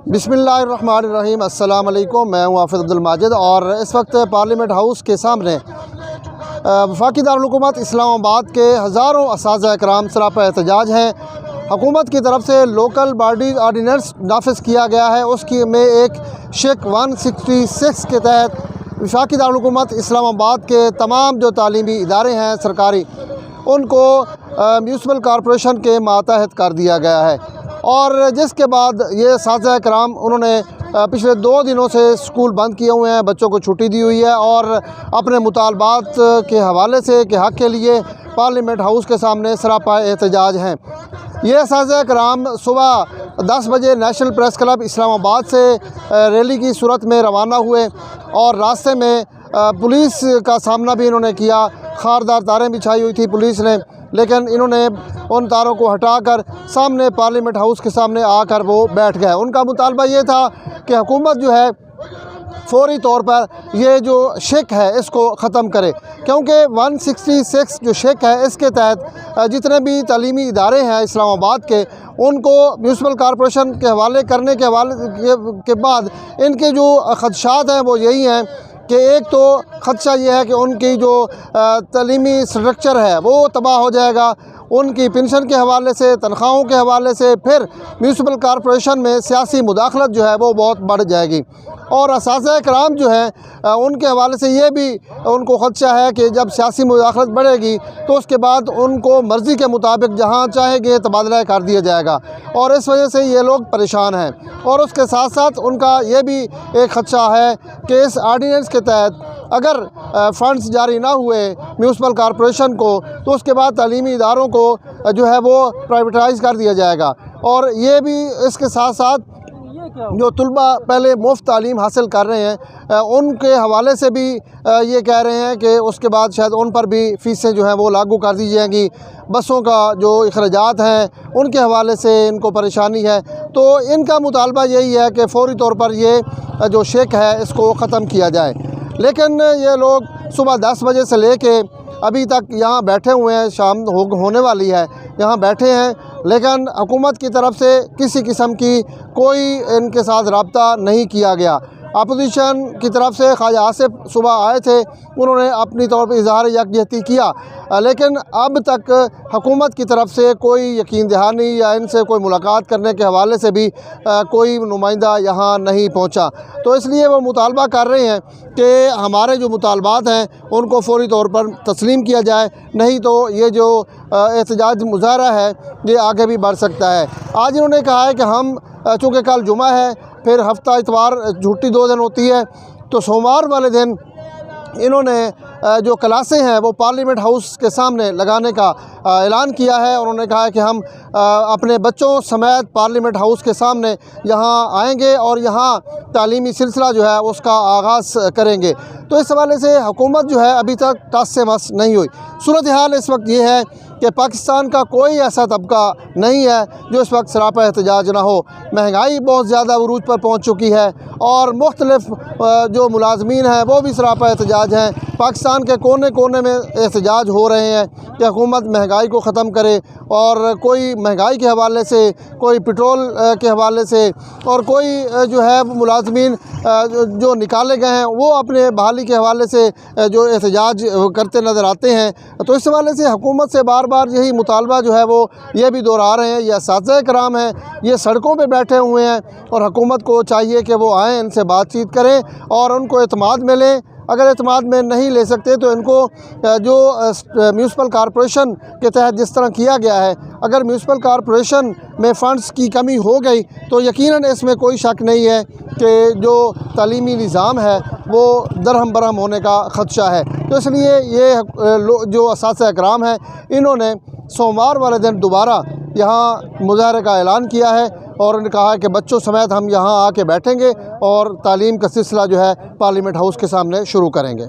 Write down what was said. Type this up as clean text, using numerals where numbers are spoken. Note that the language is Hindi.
बिस्मिल्लाहिर्रहमानिर्रहीम। अस्सलाम वालेकुम। मैं हूँ हाफिज़ अब्दुल माजिद और इस वक्त पार्लियामेंट हाउस के सामने वफाकी दारुल हुकूमत इस्लामाबाद के हज़ारों असातिज़ा इकराम सरापा एहतजाज हैं। हुकूमत की तरफ से लोकल बॉडी ऑर्डीनेंस नाफिज किया गया है, उसकी में एक शेक 166 के तहत वफाकी दारुल हुकूमत इस्लामाबाद के तमाम जो तालीमी इदारे हैं सरकारी, उनको म्यूनसिपल कॉरपोरेशन के मातहत कर दिया गया है। और जिसके बाद ये असातिज़ा इकराम उन्होंने पिछले 2 दिनों से स्कूल बंद किए हुए हैं, बच्चों को छुट्टी दी हुई है और अपने मुतालबात के हवाले से के हक़ के लिए पार्लियामेंट हाउस के सामने सरापा एहतजाज हैं। ये असातिज़ा इकराम सुबह 10 बजे नेशनल प्रेस क्लब इस्लामाबाद से रैली की सूरत में रवाना हुए और रास्ते में पुलिस का सामना भी इन्होंने किया। खारदार तारें बिछाई हुई थी पुलिस ने, लेकिन इन्होंने उन तारों को हटाकर सामने पार्लियामेंट हाउस के सामने आकर वो बैठ गए। उनका मुतालबा ये था कि हुकूमत जो है फ़ौरी तौर पर ये जो शेक है इसको ख़त्म करे, क्योंकि 166 जो शेक है इसके तहत जितने भी तालीमी इदारे हैं इस्लामाबाद के, उनको म्यूनसिपल कॉरपोरेशन के हवाले करने के बाद इनके जो ख़दशात हैं वो यही हैं कि एक तो ख़दशा ये है कि उनकी जो तालीमी स्ट्रक्चर है वो तबाह हो जाएगा, उनकी पेंशन के हवाले से, तनख्वाहों के हवाले से, फिर म्यूनसिपल कॉरपोरेशन में सियासी मुदाखलत जो है वो बहुत बढ़ जाएगी। और असातिज़ा इकराम जो है उनके हवाले से ये भी उनको ख़दशा है कि जब सियासी मुदाखलत बढ़ेगी तो उसके बाद उनको मर्ज़ी के मुताबिक जहाँ चाहेंगे तबादला कर दिया जाएगा, और इस वजह से ये लोग परेशान हैं। और उसके साथ साथ उनका ये भी एक ख़दशा है कि इस आर्डीनेंस के तहत अगर फ़ंड्स जारी ना हुए म्यूनसिपल कॉरपोरेशन को तो उसके बाद तालीमी इदारों को जो है वो प्राइवेटाइज़ कर दिया जाएगा। और ये भी इसके साथ साथ जो तुलबा पहले मुफ्त तालीम हासिल कर रहे हैं उनके हवाले से भी ये कह रहे हैं कि उसके बाद शायद उन पर भी फ़ीसें जो हैं वो लागू कर दी जाएंगी। बसों का जो अखराजात हैं उनके हवाले से इनको परेशानी है, तो इनका मुतालबा यही है कि फ़ौरी तौर पर ये जो शेक है इसको ख़त्म किया जाए। लेकिन ये लोग सुबह 10 बजे से लेके अभी तक यहाँ बैठे हुए हैं, शाम होने वाली है, यहाँ बैठे हैं, लेकिन हुकूमत की तरफ से किसी किस्म की कोई इनके साथ रब्ता नहीं किया गया। अपोजिशन की तरफ से ख्वाजा आसिफ सुबह आए थे, उन्होंने अपनी तौर पर इज़हार यकजहती किया, लेकिन अब तक हुकूमत की तरफ से कोई यकीन दहानी या इनसे कोई मुलाकात करने के हवाले से भी कोई नुमाइंदा यहाँ नहीं पहुँचा। तो इसलिए वो मुतालबा कर रहे हैं कि हमारे जो मुतालबात हैं उनको फ़ौरी तौर पर तस्लीम किया जाए, नहीं तो ये जो एहतजाज मुज़ाहरा है ये आगे भी बढ़ सकता है। आज इन्होंने कहा है कि हम चूँकि कल जुमा है, फिर हफ्ता इतवार छुट्टी 2 दिन होती है, तो सोमवार वाले दिन इन्होंने जो क्लासें हैं वो पार्लियामेंट हाउस के सामने लगाने का ऐलान किया है। उन्होंने कहा है कि हम अपने बच्चों समेत पार्लियामेंट हाउस के सामने यहाँ आएंगे और यहाँ तालीमी सिलसिला जो है उसका आगाज़ करेंगे। तो इस हवाले से हुकूमत जो है अभी तक टस से मस नहीं हुई। सूरत हाल इस वक्त ये है कि पाकिस्तान का कोई ऐसा तबका नहीं है जो इस वक्त सरापा एहतजाज ना हो। महंगाई बहुत ज़्यादा उरूज पर पहुँच चुकी है और मुख्तलिफ जो मुलाजमीन हैं वो भी सरापा एहतजाज हैं। पाकिस्तान के कोने कोने में एहतजाज हो रहे हैं कि हुकूमत महंगाई को ख़त्म करे, और कोई महंगाई के हवाले से, कोई पेट्रोल के हवाले से, और कोई जो है मुलाजमीन जो निकाले गए हैं वो अपने बहाली के हवाले से जो एहतजाज करते नज़र आते हैं। तो इस हवाले से हुकूमत से बार बार यही मुतालबा जो है वो ये भी दोहरा रहे हैं। ये असातिज़ा इकराम हैं, ये सड़कों पे बैठे हुए हैं और हुकूमत को चाहिए कि वो आएँ, इनसे बातचीत करें और उनको एतमाद में लें। अगर एतमाद में नहीं ले सकते तो इनको जो म्यूनसिपल कॉरपोरेशन के तहत जिस तरह किया गया है, अगर म्यूनसिपल कॉरपोरेशन में फ़ंड्स की कमी हो गई तो यकीनन इसमें कोई शक नहीं है कि जो तालीमी निज़ाम है वो दरहम बरहम होने का ख़दशा है। तो इसलिए ये जो असातिज़ा इकराम है इन्होंने सोमवार वाले दिन दोबारा यहाँ मुज़ाहरे का ऐलान किया है और उन्होंने कहा है कि बच्चों समेत हम यहाँ आके बैठेंगे और तालीम का सिलसिला जो है पार्लियामेंट हाउस के सामने शुरू करेंगे।